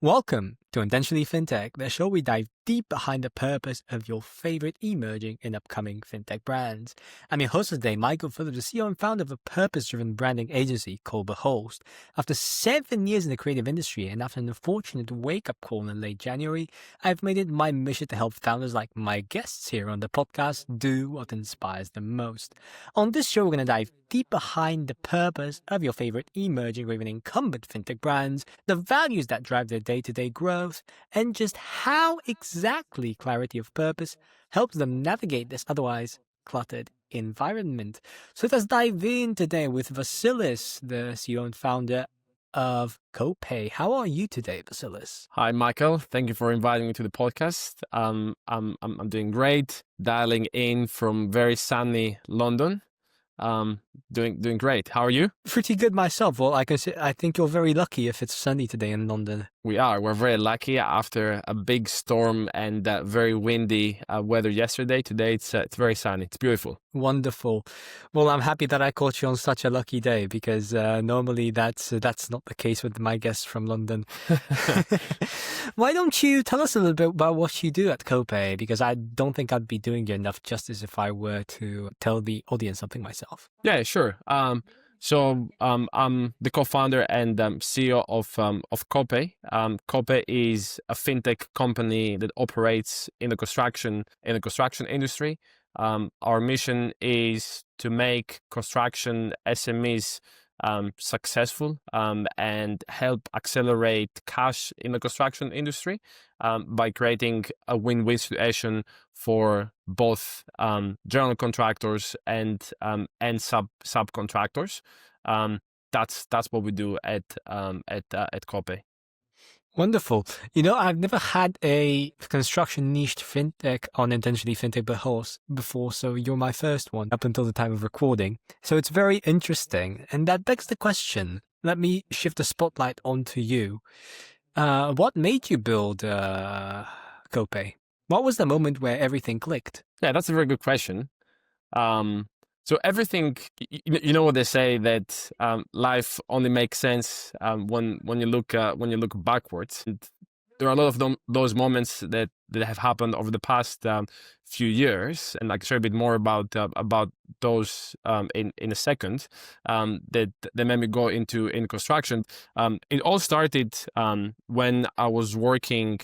Welcome to Intentionally FinTech, the show we dive deep behind the purpose of your favorite emerging and upcoming FinTech brands. I'm your host today, Michael Phillips, the CEO and founder of a purpose-driven branding agency called Behold. After 7 years in the creative industry and after an unfortunate wake-up call in late January, I've made it my mission to help founders like my guests here on the podcast do what inspires them most. On this show, we're going to dive deep behind the purpose of your favorite emerging or even incumbent FinTech brands, the values that drive their day-to-day growth, and just how exactly clarity of purpose helps them navigate this otherwise cluttered environment. So let's dive in today with Vasilis, the CEO and founder of Copay. How are you today, Vasilis? Hi, Michael. Thank you for inviting me to the podcast. I'm doing great. Dialing in from very sunny London. Doing great. How are you? Pretty good myself. Well, I think you're very lucky if it's sunny today in London. We're very lucky after a big storm and very windy weather yesterday. Today it's very sunny. It's beautiful. Wonderful. Well, I'm happy that I caught you on such a lucky day because normally that's not the case with my guests from London. Why don't you tell us a little bit about what you do at Copay? Because I don't think I'd be doing you enough justice if I were to tell the audience something myself. Yeah, sure. I'm the co-founder and CEO of Copay. Copay is a fintech company that operates in the construction industry. Our mission is to make construction SMEs successful and help accelerate cash in the construction industry by creating a win-win situation for both general contractors and subcontractors. That's what we do at Copay. Wonderful. I've never had a construction niched fintech on Intentionally FinTech before, so you're my first one up until the time of recording. So it's very interesting. And that begs the question. Let me shift the spotlight onto you. What made you build Copay? What was the moment where everything clicked? Yeah, that's a very good question. So everything, you know what they say, that life only makes sense when you look backwards. And there are a lot of those moments that have happened over the past few years, and I can share a bit more about those in a second. That made me go into construction. It all started when I was working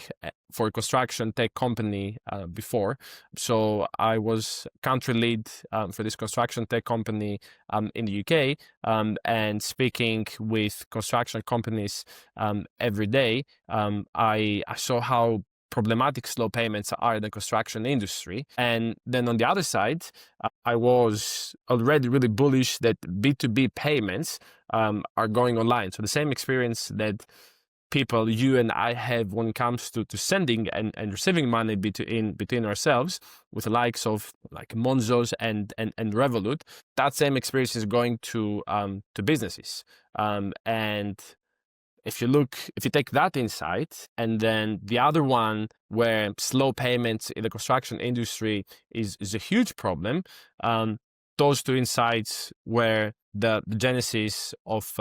for a construction tech company before. So I was country lead for this construction tech company in the UK, and speaking with construction companies every day. I saw how problematic slow payments are in the construction industry. And then on the other side, I was already really bullish that B2B payments are going online. So the same experience that people, you and I, have when it comes to sending and receiving money between ourselves with the likes of like Monzo's and Revolut, that same experience is going to businesses. And if you take that insight, and then the other one where slow payments in the construction industry is a huge problem, those two insights were the genesis of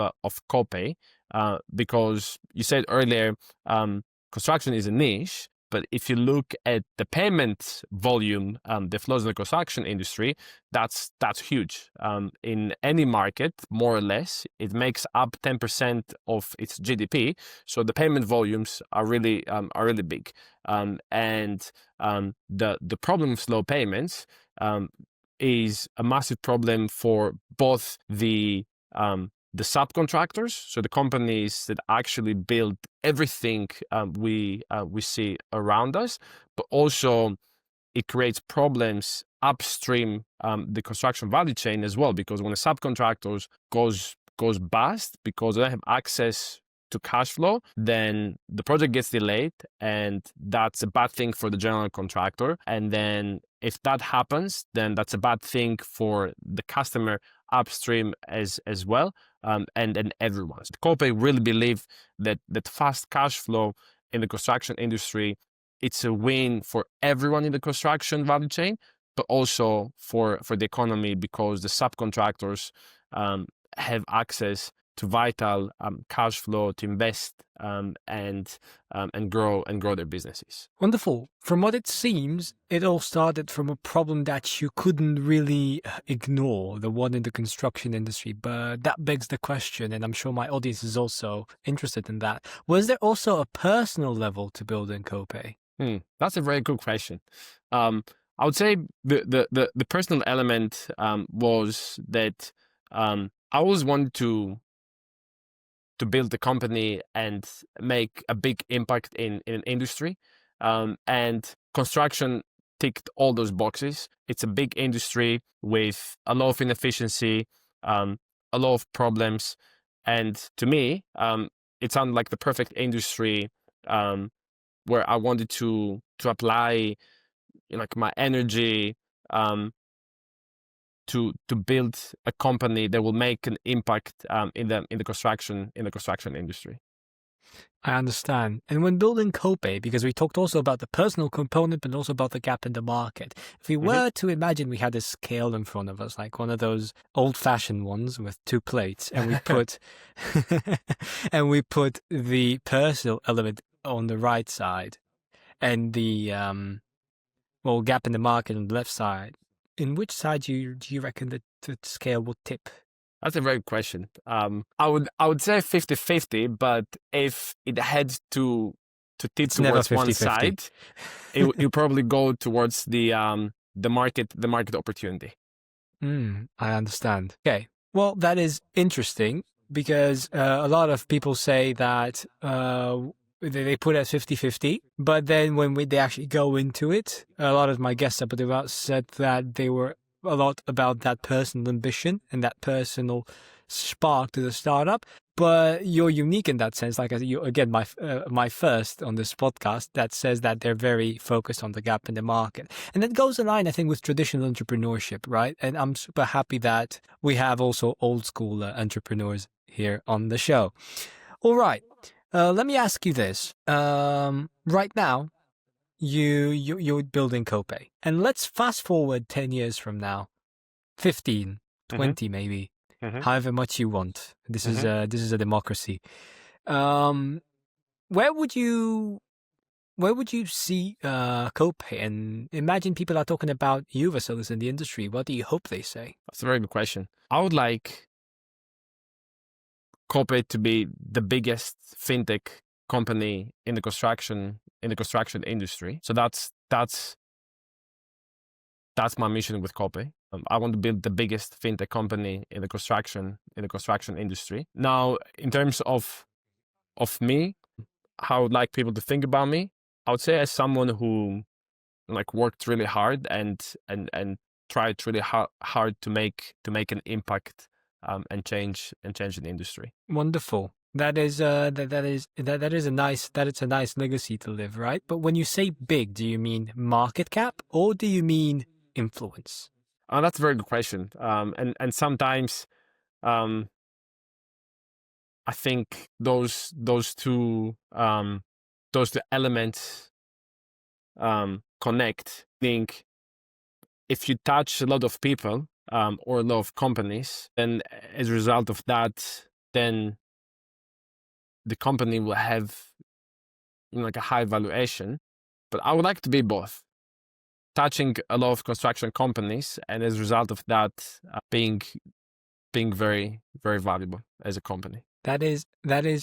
Copay, because you said earlier, construction is a niche. But if you look at the payment volume that flows in the construction industry, that's huge. In any market, more or less, it makes up 10% of its GDP. So the payment volumes are really big. And the problem of slow payments is a massive problem for both the subcontractors, so the companies that actually build everything we see around us, but also it creates problems upstream the construction value chain as well, because when a subcontractor goes bust because they don't have access to cash flow, then the project gets delayed, and that's a bad thing for the general contractor. And then if that happens, then that's a bad thing for the customer upstream as well, and everyone. So Copay really believe that fast cash flow in the construction industry, it's a win for everyone in the construction value chain, but also for the economy, because the subcontractors have access vital cash flow to invest and grow their businesses. Wonderful. From what it seems, it all started from a problem that you couldn't really ignore, the one in the construction industry. But that begs the question, and I'm sure my audience is also interested in that. Was there also a personal level to building Copay? That's a very good question. I would say the personal element was that I always wanted to build a company and make a big impact in an industry. And construction ticked all those boxes. It's a big industry with a lot of inefficiency, a lot of problems. And to me, it sounded like the perfect industry where I wanted to apply like my energy to build a company that will make an impact in the construction industry. I understand. And when building Copay, because we talked also about the personal component, but also about the gap in the market. If we were to imagine we had a scale in front of us, like one of those old-fashioned ones with two plates, and we put the personal element on the right side, and the gap in the market on the left side. In which side do you reckon that the scale will tip? That's a very good question. I would say 50-50, but if it had to tip towards one side, it probably go towards the market opportunity. I understand. Okay, well, that is interesting because a lot of people say that they put it at 50-50, but then when they actually go into it, a lot of my guests up about said that they were a lot about that personal ambition and that personal spark to the startup. But you're unique in that sense. Like you again, my first on this podcast that says that they're very focused on the gap in the market, and that goes in line, I think, with traditional entrepreneurship, right? And I'm super happy that we have also old school entrepreneurs here on the show. All right, let me ask you this. Right now, you're building Copay, and let's fast forward 10 years from now, 15, 20 maybe, however much you want. This is a democracy. Where would you see Copay? And imagine people are talking about you, Vasilis, in the industry. What do you hope they say? That's a very good question. I would like Copay to be the biggest fintech company in the construction industry. So that's my mission with Copay. I want to build the biggest fintech company in the construction industry. Now, in terms of me, how I would like people to think about me, I would say as someone who like worked really hard and tried really hard to make an impact and change the industry. Wonderful. That is a nice legacy to live, right? But when you say big, do you mean market cap or do you mean influence? That's a very good question. And sometimes I think those two elements connect. I think if you touch a lot of people or a lot of companies, then as a result of that, then the company will have like a high valuation. But I would like to be both, touching a lot of construction companies, and as a result of that, being very, very valuable as a company. That is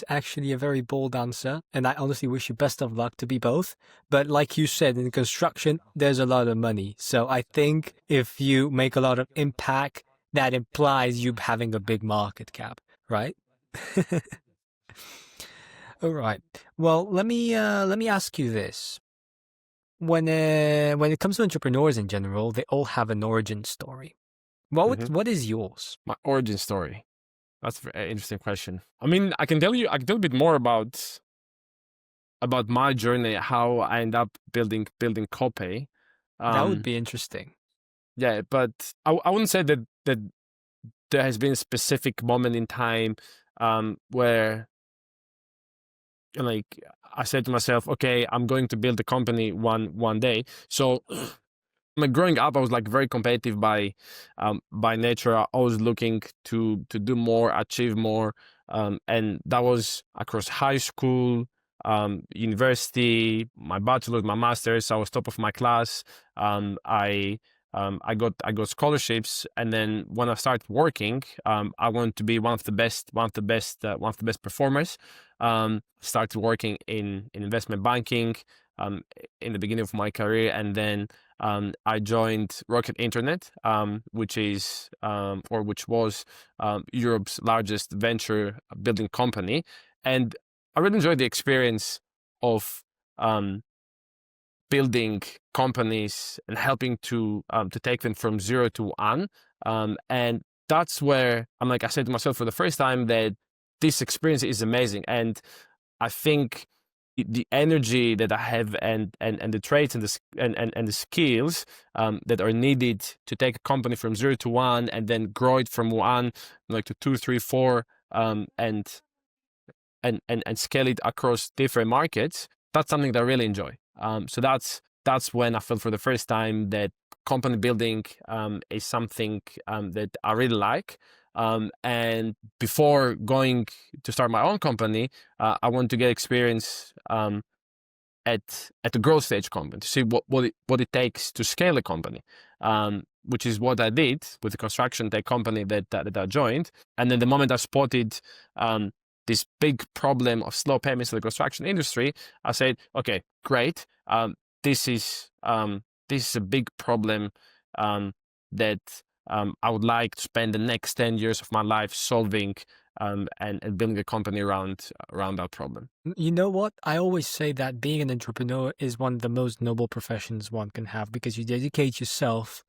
actually a very bold answer, and I honestly wish you best of luck to be both. But like you said, in construction, there's a lot of money. So I think if you make a lot of impact, that implies you having a big market cap, right? All right. Well, let me ask you this. When it comes to entrepreneurs in general, they all have an origin story. What is yours? My origin story. That's a very interesting question. I mean, I can tell a bit more about my journey, how I end up building Copay. That would be interesting. Yeah, but I wouldn't say that there has been a specific moment in time where like I said to myself, okay, I'm going to build a company one day. So like growing up, I was like very competitive by nature. I was looking to do more, achieve more, And that was across high school, university, my bachelor's, my master's. I was top of my class. I got scholarships, and then when I started working, I wanted to be one of the best performers. Started working in investment banking in the beginning of my career, and then I joined Rocket Internet, which was Europe's largest venture building company, and I really enjoyed the experience of building companies and helping to take them from zero to one. And that's where I said to myself for the first time that this experience is amazing. And I think the energy that I have and the traits and the skills that are needed to take a company from zero to one and then grow it from one to two, three, four, and scale it across different markets, that's something that I really enjoy. So that's when I felt for the first time that company building is something that I really like. And before going to start my own company, I want to get experience at the growth stage company to see what it takes to scale a company, which is what I did with the construction tech company that I joined. And then the moment I spotted this big problem of slow payments in the construction industry, I said, okay, great. This is a big problem that I would like to spend the next 10 years of my life solving and building a company around that problem. You know what? I always say that being an entrepreneur is one of the most noble professions one can have, because you dedicate yourself,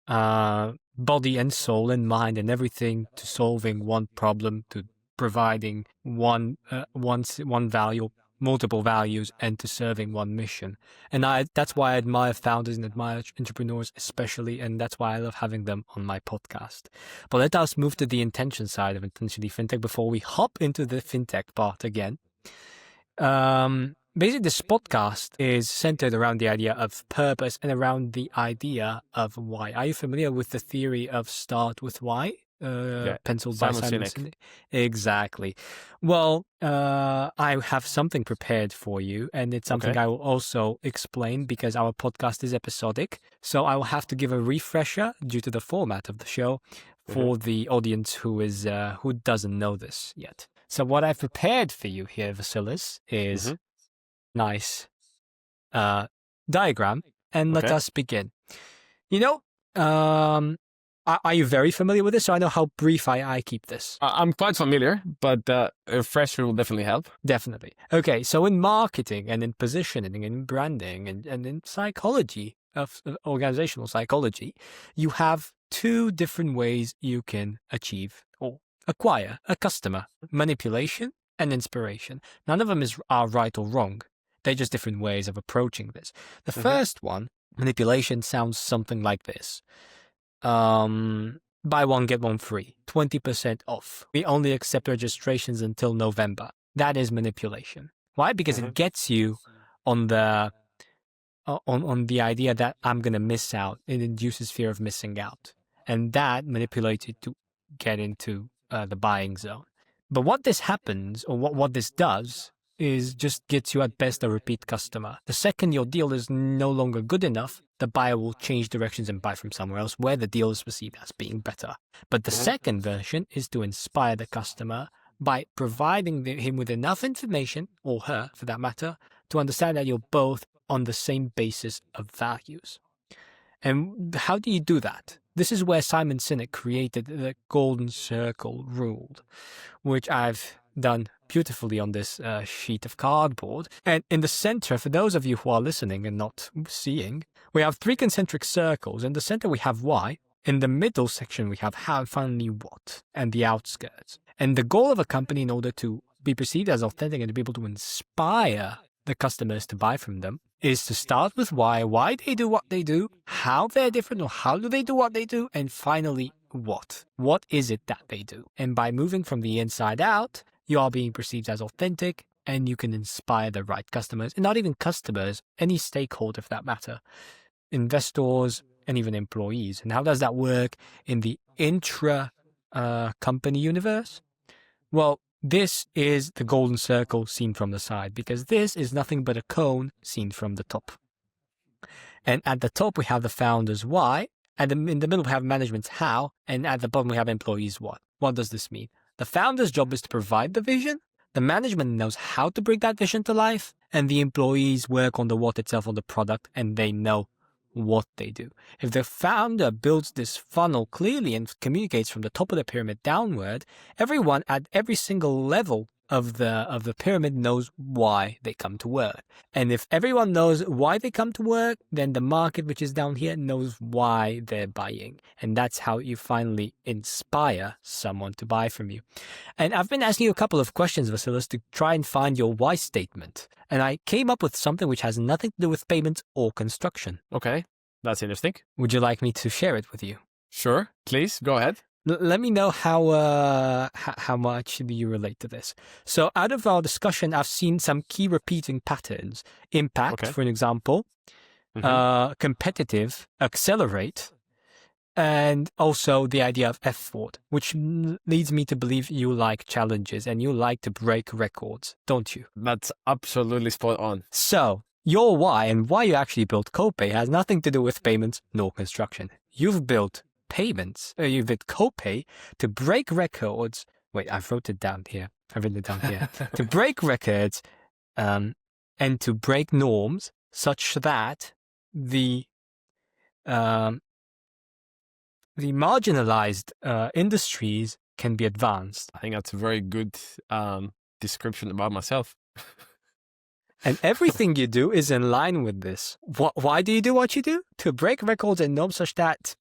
body and soul and mind and everything, to solving one problem, to providing one value, multiple values, and to serving one mission. And that's why I admire founders and admire entrepreneurs especially, and that's why I love having them on my podcast. But let us move to the intention side of Intentionally FinTech before we hop into the FinTech part again. Basically, this podcast is centered around the idea of purpose and around the idea of why. Are you familiar with the theory of start with why? Penciled by Simon Sinek. Exactly. Well, I have something prepared for you, and it's something I will also explain because our podcast is episodic. So I will have to give a refresher due to the format of the show for the audience who doesn't know this yet. So what I've prepared for you here, Vasilis, is nice diagram, and let us begin. Are you very familiar with this? So I know how brief I keep this. I'm quite familiar, but a refresher will definitely help. Definitely. Okay, so in marketing and in positioning and in branding and in psychology, of organizational psychology, you have two different ways you can achieve or acquire a customer: manipulation and inspiration. None of them are right or wrong. They're just different ways of approaching this. The first one, manipulation, sounds something like this. Buy one, get one free, 20% off. We only accept registrations until November. That is manipulation. Why? Because it gets you on the idea that I'm going to miss out. It induces fear of missing out. And that manipulates you to get into the buying zone. But what this happens, or what this does, is just gets you at best a repeat customer. The second your deal is no longer good enough, the buyer will change directions and buy from somewhere else where the deal is perceived as being better. But the second version is to inspire the customer by providing him with enough information, or her for that matter, to understand that you're both on the same basis of values. And how do you do that? This is where Simon Sinek created the golden circle rule, which I've done beautifully on this sheet of cardboard. And in the center, for those of you who are listening and not seeing, we have three concentric circles. In the center, we have why. In the middle section, we have how, and finally what, and the outskirts. And the goal of a company, in order to be perceived as authentic and to be able to inspire the customers to buy from them, is to start with why they do what they do, how they're different or how do they do what they do, and finally, what. What is it that they do? And by moving from the inside out, you are being perceived as authentic, and you can inspire the right customers, and not even customers, any stakeholder for that matter, investors, and even employees. And how does that work in the intra-company universe? Well, this is the golden circle seen from the side, because this is nothing but a cone seen from the top. And at the top, we have the founder's why, and in the middle, we have management's how, and at the bottom, we have employees' what. What does this mean? The founder's job is to provide the vision, the management knows how to bring that vision to life, and the employees work on the what itself, on the product, and they know what they do. If the founder builds this funnel clearly and communicates from the top of the pyramid downward, everyone at every single level of the pyramid knows why they come to work. And if everyone knows why they come to work, then the market, which is down here, knows why they're buying. And that's how you finally inspire someone to buy from you. And I've been asking you a couple of questions, Vasilis, to try and find your why statement. And I came up with something which has nothing to do with payments or construction. Okay, that's interesting. Would you like me to share it with you? Sure, please, go ahead. Let me know how much do you relate to this. So out of our discussion, I've seen some key repeating patterns. Impact, for an example, competitive, accelerate, and also the idea of effort, which leads me to believe you like challenges and you like to break records, don't you? That's absolutely spot on. So your why and why you actually built Copay has nothing to do with payments nor construction. You've built you've built Copay to break records. Wait, I've wrote it down here. I've written it down here. To break records and to break norms such that the marginalized industries can be advanced. I think that's a very good description about myself. And everything you do is in line with this. Why do you do what you do? To break records and norms such that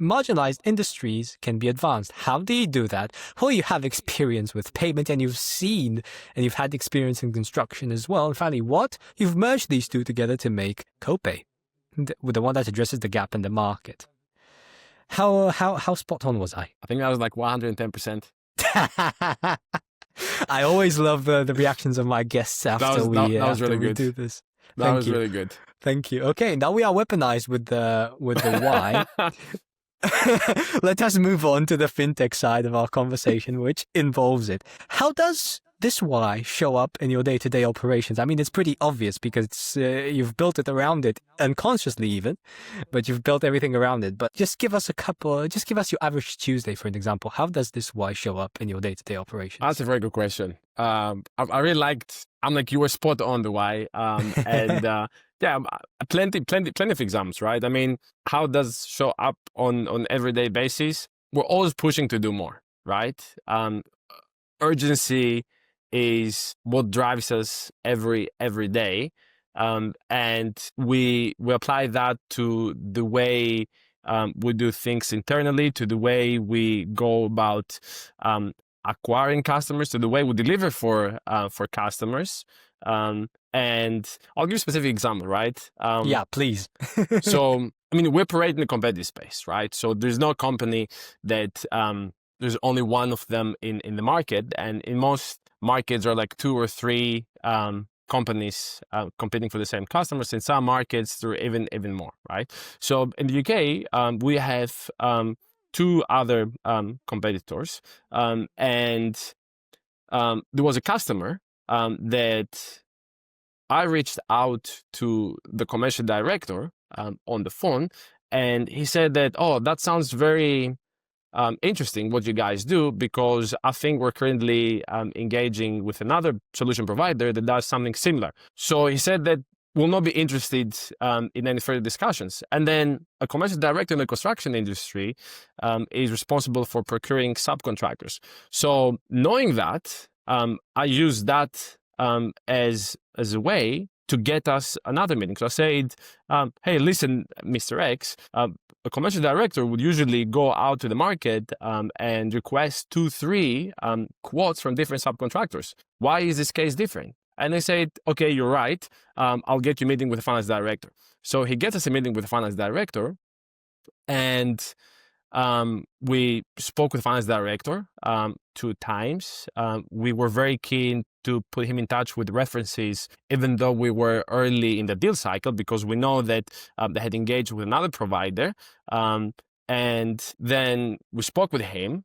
marginalized industries can be advanced. How do you do that? Well, you have experience with payment and you've seen and you've had experience in construction as well. And finally, what? You've merged these two together to make Copay, with the one that addresses the gap in the market. How spot on was I? I think that was like 110%. I always love the reactions of my guests after we do this. That was really good. Thank you. Okay, now we are weaponized with the why. Let us move on to the fintech side of our conversation, which involves it. How does this why show up in your day-to-day operations? I mean, it's pretty obvious because you've built it around it, unconsciously even, but you've built everything around it. But just give us your average Tuesday, for an example. How does this why show up in your day-to-day operations? That's a very good question. I really liked, you were spot on the why. And yeah, plenty of examples, right? I mean, how does show up on everyday basis? We're always pushing to do more, right? Urgency is what drives us every day, and we apply that to the way we do things internally, to the way we go about acquiring customers, to the way we deliver for customers. And I'll give you a specific example, right? Yeah, please. So, I mean, we operate in a competitive space, right? So there's no company that there's only one of them in the market, and in most markets there are like 2 or 3 companies competing for the same customers. In some markets there are even more, right? So in the UK we have 2 other competitors, and there was a customer that I reached out to the commercial director on the phone, and he said that, oh, that sounds very interesting what you guys do, because I think we're currently engaging with another solution provider that does something similar. So he said that we'll not be interested in any further discussions. And then a commercial director in the construction industry is responsible for procuring subcontractors. So knowing that, I used that as a way to get us another meeting. So I said, hey, listen, Mr. X, a commercial director would usually go out to the market and request 2, 3 quotes from different subcontractors. Why is this case different? And they said, okay, you're right. I'll get you a meeting with the finance director. So he gets us a meeting with the finance director, and we spoke with the finance director 2 times. We were very keen to put him in touch with references, even though we were early in the deal cycle, because we know that they had engaged with another provider. And then we spoke with him.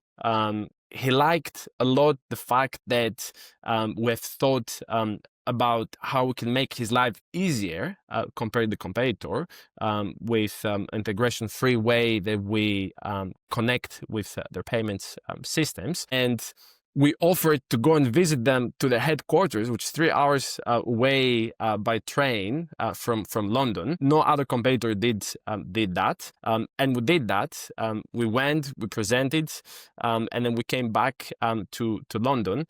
he liked a lot the fact that we've thought about how we can make his life easier compared to the competitor with integration-free way that we connect with their payments systems. And we offered to go and visit them to the headquarters, which is 3 hours away by train from London. No other competitor did that, and we did that. We went, we presented, and then we came back to London.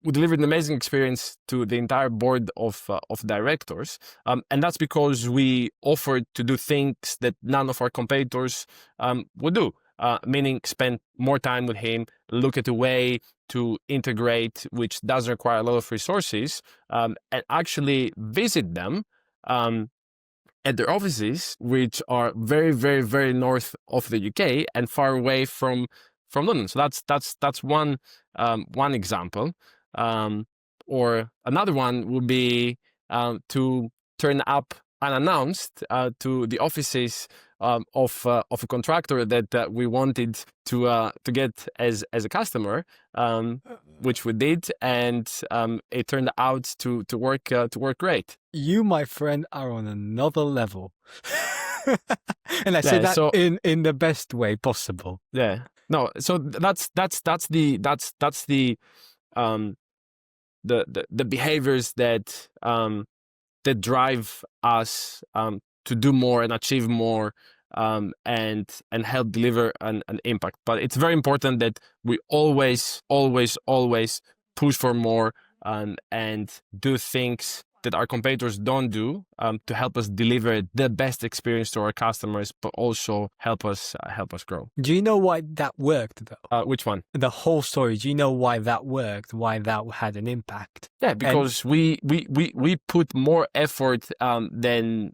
We delivered an amazing experience to the entire board of directors, and that's because we offered to do things that none of our competitors would do. Meaning spend more time with him, look at a way to integrate, which does require a lot of resources, and actually visit them at their offices, which are very, very, very north of the UK and far away from London. So that's one example. Or another one would be to turn up unannounced to the offices of a contractor that we wanted to get as a customer, which we did, and it turned out to work great. You, my friend, are on another level. And I say that so, in the best way possible. Yeah. No. So that's the behaviors that that drive us to do more and achieve more, and help deliver an impact. But it's very important that we always push for more and do things that our competitors don't do to help us deliver the best experience to our customers, but also help us grow. Do you know why that worked, though? Which one? The whole story. Do you know why that worked? Why that had an impact? Yeah, because we put more effort than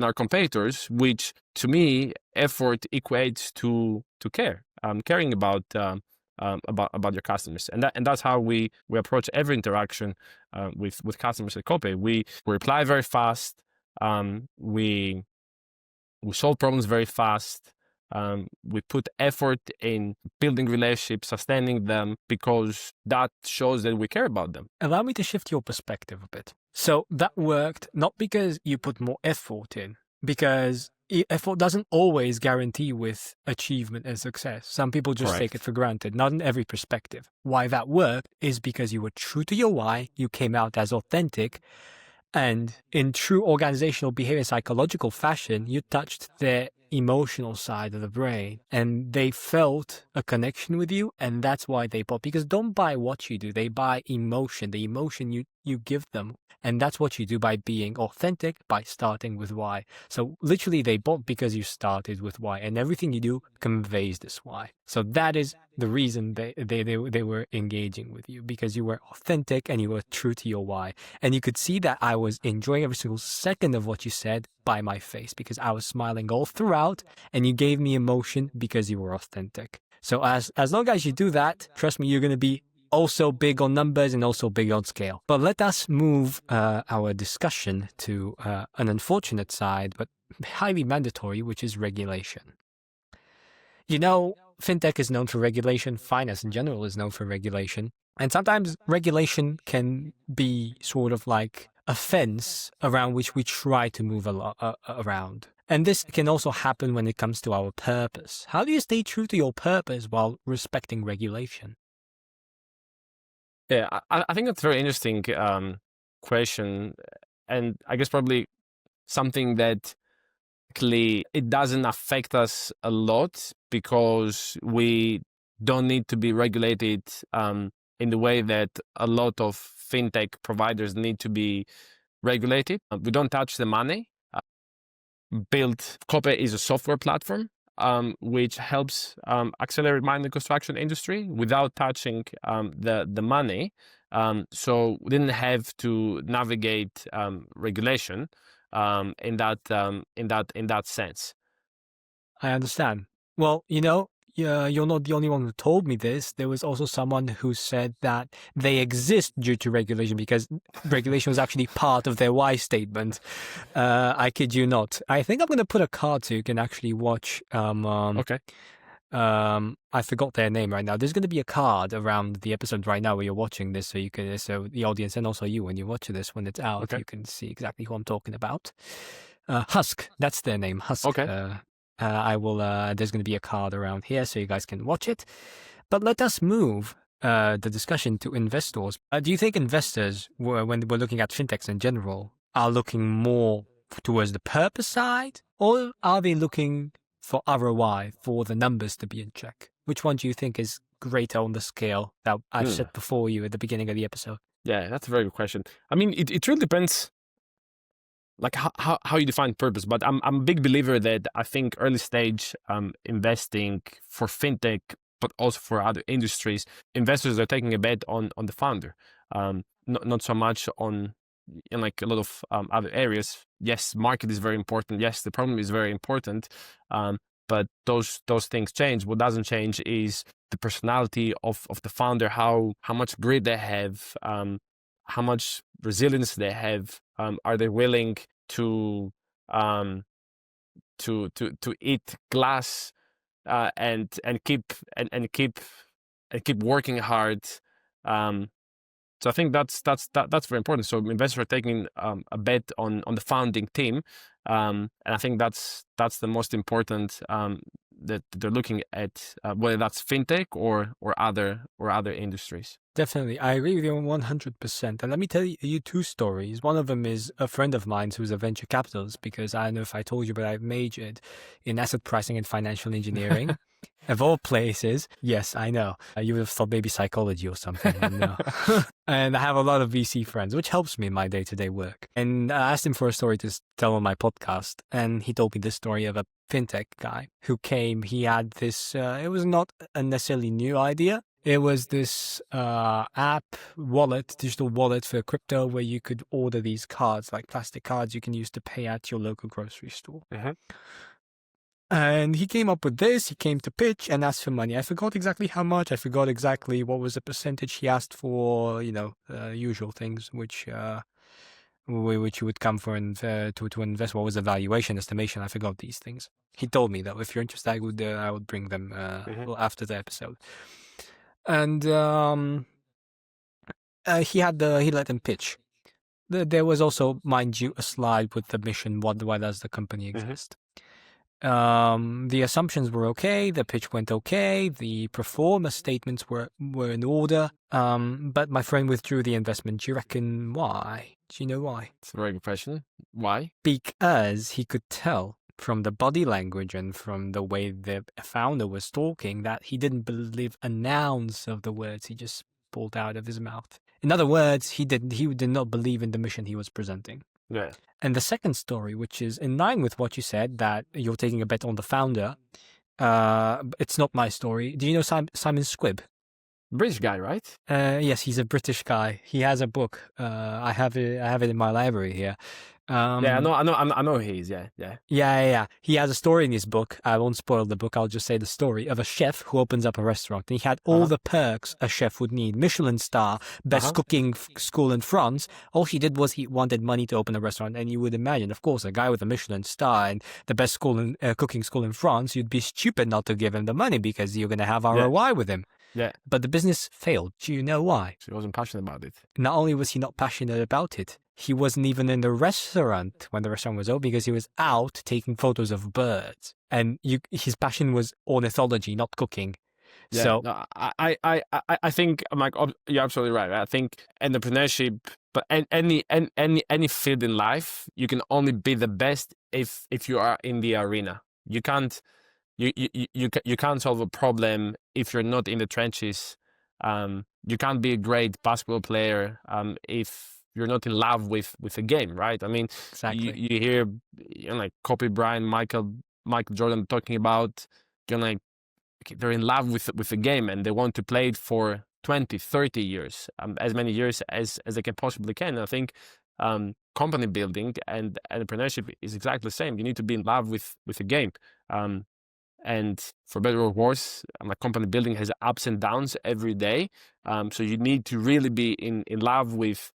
our competitors, which to me, effort equates to care, caring about your customers, and that's how we approach every interaction with customers at Copay. We reply very fast. We solve problems very fast. We put effort in building relationships, sustaining them, because that shows that we care about them. Allow me to shift your perspective a bit. So that worked not because you put more effort in, because effort doesn't always guarantee with achievement and success. Some people just take it for granted, not in every perspective. Why that worked is because you were true to your why, you came out as authentic, and in true organizational behavior psychological fashion, you touched their emotional side of the brain, and they felt a connection with you, and that's why they bought. Because don't buy what you do, they buy emotion, the emotion you give them. And that's what you do by being authentic, by starting with why. So literally they bought because you started with why, and everything you do conveys this why. So that is the reason they were engaging with you, because you were authentic and you were true to your why. And you could see that I was enjoying every single second of what you said by my face, because I was smiling all throughout, and you gave me emotion because you were authentic. So as long as you do that, trust me, you're going to be also big on numbers and also big on scale. But let us move our discussion to an unfortunate side, but highly mandatory, which is regulation. You know, fintech is known for regulation. Finance in general is known for regulation. And sometimes regulation can be sort of like a fence around which we try to move around. And this can also happen when it comes to our purpose. How do you stay true to your purpose while respecting regulation? Yeah, I think that's a very interesting question, and I guess probably something that actually it doesn't affect us a lot, because we don't need to be regulated in the way that a lot of fintech providers need to be regulated. We don't touch the money. Copay is a software platform which helps accelerate mining construction industry without touching the money. So we didn't have to navigate regulation in that sense. I understand. Well, you know, you're not the only one who told me this. There was also someone who said that they exist due to regulation, because regulation was actually part of their why statement. I kid you not. I think I'm going to put a card so you can actually watch Okay. I forgot their name right now. There's going to be a card around the episode right now where you're watching this, so the audience and also you, when you watch this, when it's out, Okay. you can see exactly who I'm talking about. Husk, that's their name, Husk. Okay. I will. There's going to be a card around here, so you guys can watch it. But let us move the discussion to investors. Do you think investors, when we're looking at fintechs in general, are looking more towards the purpose side, or are they looking for ROI, for the numbers to be in check? Which one do you think is greater on the scale that I've Hmm. set before you at the beginning of the episode? Yeah, that's a very good question. I mean, it really depends, like how you define purpose. But I'm a big believer that I think early stage investing for fintech, but also for other industries, investors are taking a bet on the founder, not so much on in like a lot of other areas. Yes, market is very important. Yes, the problem is very important. But those things change. What doesn't change is the personality of the founder, how much grit they have, how much resilience they have. Are they willing to um, to eat glass and keep working hard? So I think that's very important. So investors are taking a bet on the founding team, and I think that's the most important that they're looking at, whether that's fintech or other industries. Definitely. I agree with you 100%. And let me tell you two stories. One of them is a friend of mine who's a venture capitalist, because I don't know if I told you, but I've majored in asset pricing and financial engineering. Of all places, yes, I know. You would have thought maybe psychology or something. No. And I have a lot of VC friends, which helps me in my day-to-day work. And I asked him for a story to tell on my podcast, and he told me this story of a fintech guy who came. He had this, it was not a necessarily new idea. It was this app, digital wallet for crypto, where you could order these cards, like plastic cards you can use to pay at your local grocery store. Mm-hmm. And he came up with this. He came to pitch and asked for money. I forgot exactly how much. I forgot exactly what was the percentage he asked for. Usual things which you would come for and to invest. What was the valuation estimation? I forgot these things. He told me, though, if you're interested, I would bring them after the episode. And he let him pitch. There was also, mind you, a slide with the mission. Why does the company exist? The assumptions were okay. The pitch went okay. The performance statements were in order. But my friend withdrew the investment. Do you reckon why? Do you know why? It's a very good question. Why? Because he could tell from the body language and from the way the founder was talking that he didn't believe an ounce of the words he just pulled out of his mouth. In other words, he did not believe in the mission he was presenting. Yeah. And the second story, which is in line with what you said, that you're taking a bet on the founder, it's not my story. Do you know Simon Squibb? British guy, right? Yes, he's a British guy. He has a book. I have it in my library here. Yeah, I know he is. Yeah. Yeah. He has a story in his book. I won't spoil the book. I'll just say the story of a chef who opens up a restaurant. And he had all the perks a chef would need: Michelin star, best cooking school in France. All he did was he wanted money to open a restaurant. And you would imagine, of course, a guy with a Michelin star and the best cooking school in France, you'd be stupid not to give him the money because you're going to have ROI with him. Yeah. But the business failed. Do you know why? So he wasn't passionate about it. Not only was he not passionate about it, he wasn't even in the restaurant when the restaurant was open, because he was out taking photos of birds. And his passion was ornithology, not cooking. Yeah, So no, I think I'm like, you're absolutely right. I think entrepreneurship, but any field in life, you can only be the best if you are in the arena. You can't you can't solve a problem if you're not in the trenches. You can't be a great basketball player if you're not in love with a game, right? I mean, exactly. you hear like Kobe Bryant, Michael Jordan talking about, like, they're in love with the game and they want to play it for 20, 30 years, as many years as they can possibly can. I think company building and entrepreneurship is exactly the same. You need to be in love with the game. And for better or worse, like, company building has ups and downs every day. So you need to really be in love with,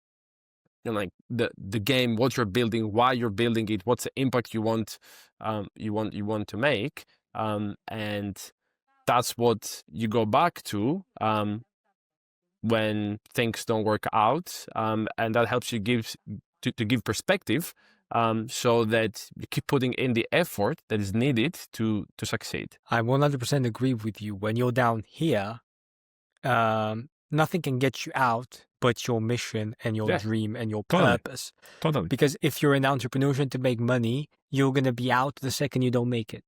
like, the game, what you're building, why you're building it, what's the impact you want to make, and that's what you go back to when things don't work out, and that helps you to give perspective, so that you keep putting in the effort that is needed to succeed. I 100% agree with you. When you're down here, nothing can get you out but your mission and your Yeah, dream and your totally, purpose. totally. Because if you're an entrepreneur to make money, you're going to be out the second you don't make it.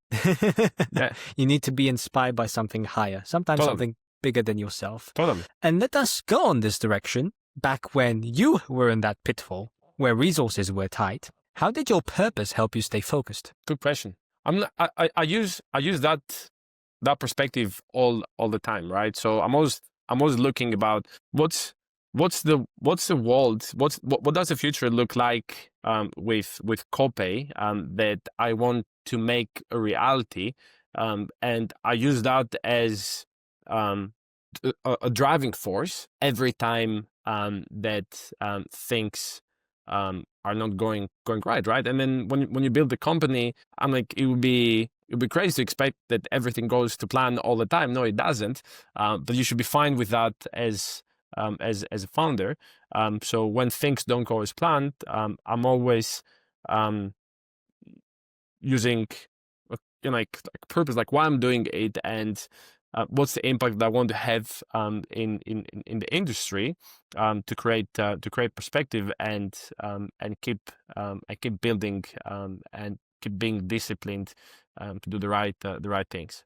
Yeah, You need to be inspired by something higher, sometimes totally, something bigger than yourself. totally. And let us go on this direction. Back when you were in that pitfall where resources were tight, how did your purpose help you stay focused? Good question. I use that perspective all the time, right? So I'm always looking about what's the world, what does the future look like with Copay that I want to make a reality, and I use that as a driving force every time that things are not going right. And then when you build the company, I'm like, it would be crazy to expect that everything goes to plan all the time. No, it doesn't. But you should be fine with that as a founder. So when things don't go as planned, I'm always using like purpose, like why I'm doing it, and what's the impact that I want to have in the industry, to create perspective, and keep building, and keep being disciplined, to do the right things.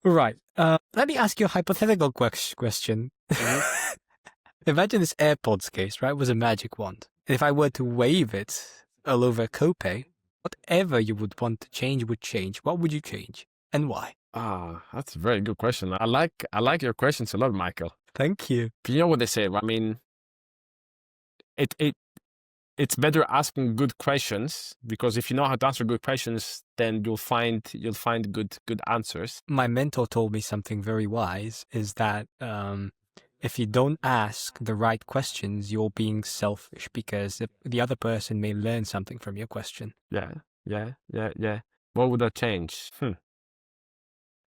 Right. Let me ask you a hypothetical question. Mm-hmm. Imagine this AirPods case, right, was a magic wand. If I were to wave it all over Copay, whatever you would want to change would change. What would you change and why? That's a very good question. I like your questions a lot, Michael. Thank you. You know what they say? I mean, it's better asking good questions, because if you know how to answer good questions, then you'll find good answers. My mentor told me something very wise, is that if you don't ask the right questions, you're being selfish, because the other person may learn something from your question. Yeah. What would that change?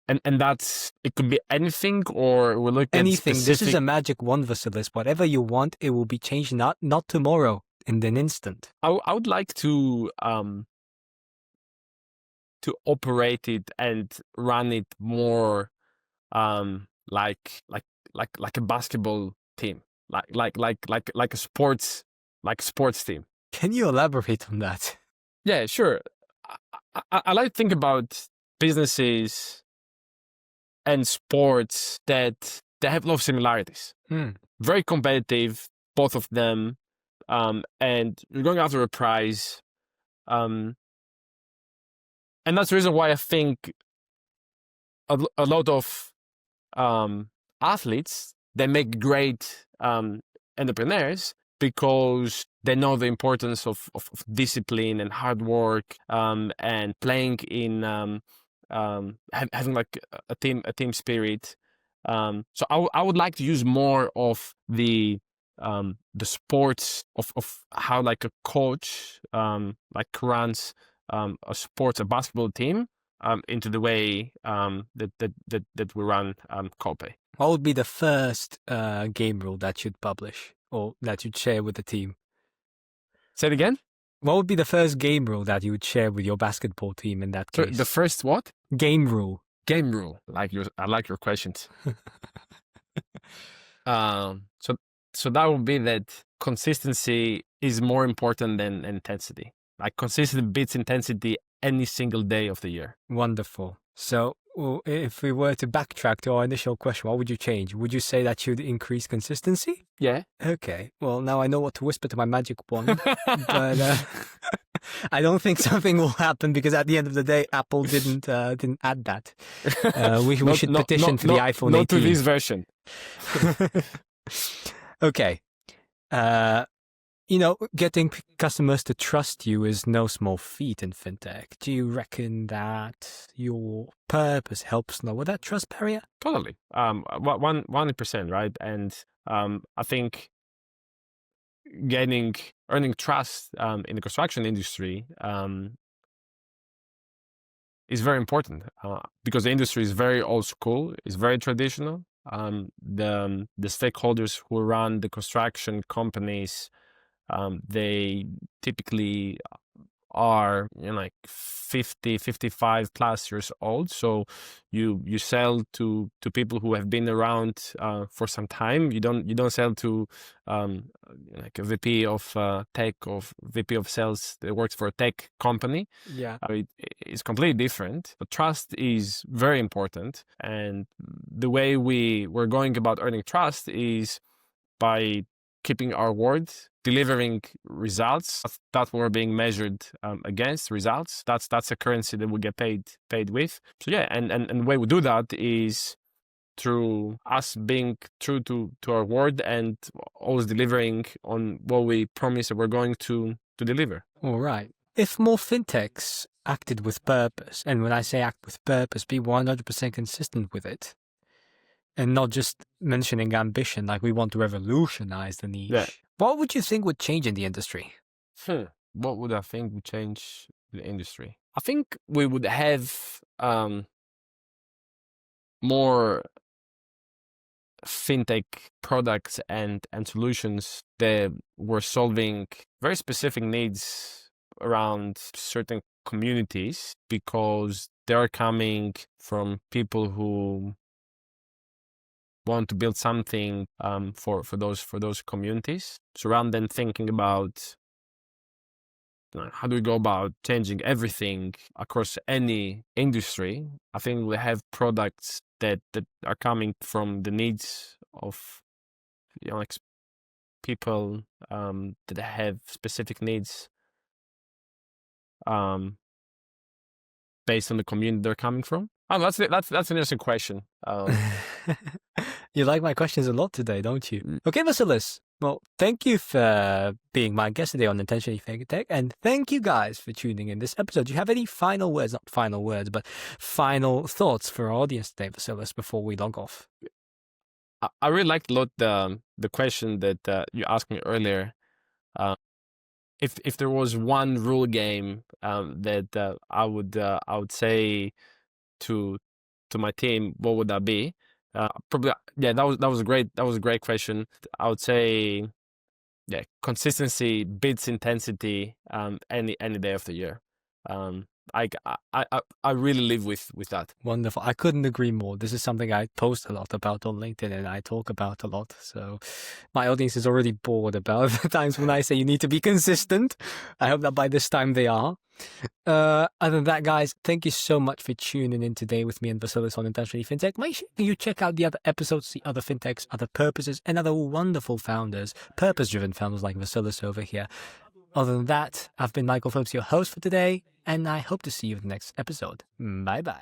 And that's, it could be anything, or we're looking anything. at specific... This is a magic wand, Vasilis. Whatever you want, it will be changed not tomorrow, in an instant. I would like to operate it and run it more like a basketball team, like a sports team. Can you elaborate on that? Yeah, sure. I like to think about businesses and sports that they have a lot of similarities. Very competitive, both of them, and you're going after a prize, and that's the reason why I think a lot of athletes, they make great entrepreneurs, because they know the importance of discipline and hard work, and playing in having like a team spirit. So I would like to use more of the sports of how like a coach like runs a basketball team into the way that we run Copay. What would be the first game rule that you'd publish or that you'd share with the team? Say it again? What would be the first game rule that you would share with your basketball team in that case? The first what? Game rule. Game rule. I like your questions. So that would be that consistency is more important than intensity. Like consistency beats intensity any single day of the year. Wonderful. So if we were to backtrack to our initial question, what would you change? Would you say that you'd increase consistency? Yeah. Okay. Well, now I know what to whisper to my magic wand, but I don't think something will happen, because at the end of the day, Apple didn't add that. We should petition for the iPhone 18. Not to this version. Okay. Getting customers to trust you is no small feat in fintech. Do you reckon that your purpose helps lower that trust barrier? Totally. 100%, right? And I think earning trust in the construction industry is very important because the industry is very old school, it's very traditional. The stakeholders who run the construction companies, they typically are like 50, 55 plus years old. So you sell to people who have been around for some time. You don't sell to like a VP of tech or VP of sales that works for a tech company. Yeah. It's completely different. But trust is very important, and the way we're going about earning trust is by keeping our word, delivering results that we're being measured against results. That's a currency that we get paid with. So yeah, and the way we do that is through us being true to our word and always delivering on what we promise that we're going to deliver. All right. If more fintechs acted with purpose, and when I say act with purpose, be 100% consistent with it, and not just mentioning ambition, like we want to revolutionize the niche, Yeah. what would you think would change in the industry? What would I think would change the industry? I think we would have more fintech products and solutions that were solving very specific needs around certain communities, because they're coming from people who want to build something for those communities. So rather than thinking about how do we go about changing everything across any industry, I think we have products that are coming from the needs of like people that have specific needs based on the community they're coming from. That's an interesting question. You like my questions a lot today, don't you? Okay, Vasilis. Well, thank you for being my guest today on Intentionally FinTech, and thank you guys for tuning in this episode. Do you have any final words, not final words, but final thoughts for our audience today, Vasilis, before we log off? I really liked a lot the question that you asked me earlier. If there was one rule game that I would say to my team, what would that be? Probably, yeah. That was a great question. I would say, yeah, consistency beats intensity any day of the year. I really live with that. Wonderful. I couldn't agree more. This is something I post a lot about on LinkedIn and I talk about a lot. So my audience is already bored about the times when I say you need to be consistent. I hope that by this time they are. Other than that, guys, thank you so much for tuning in today with me and Vasilis on Intentionally FinTech. Make sure you check out the other episodes, the other fintechs, other purposes, and other wonderful founders, purpose-driven founders like Vasilis over here. Other than that, I've been Michael Phillips, your host for today, and I hope to see you in the next episode. Bye-bye.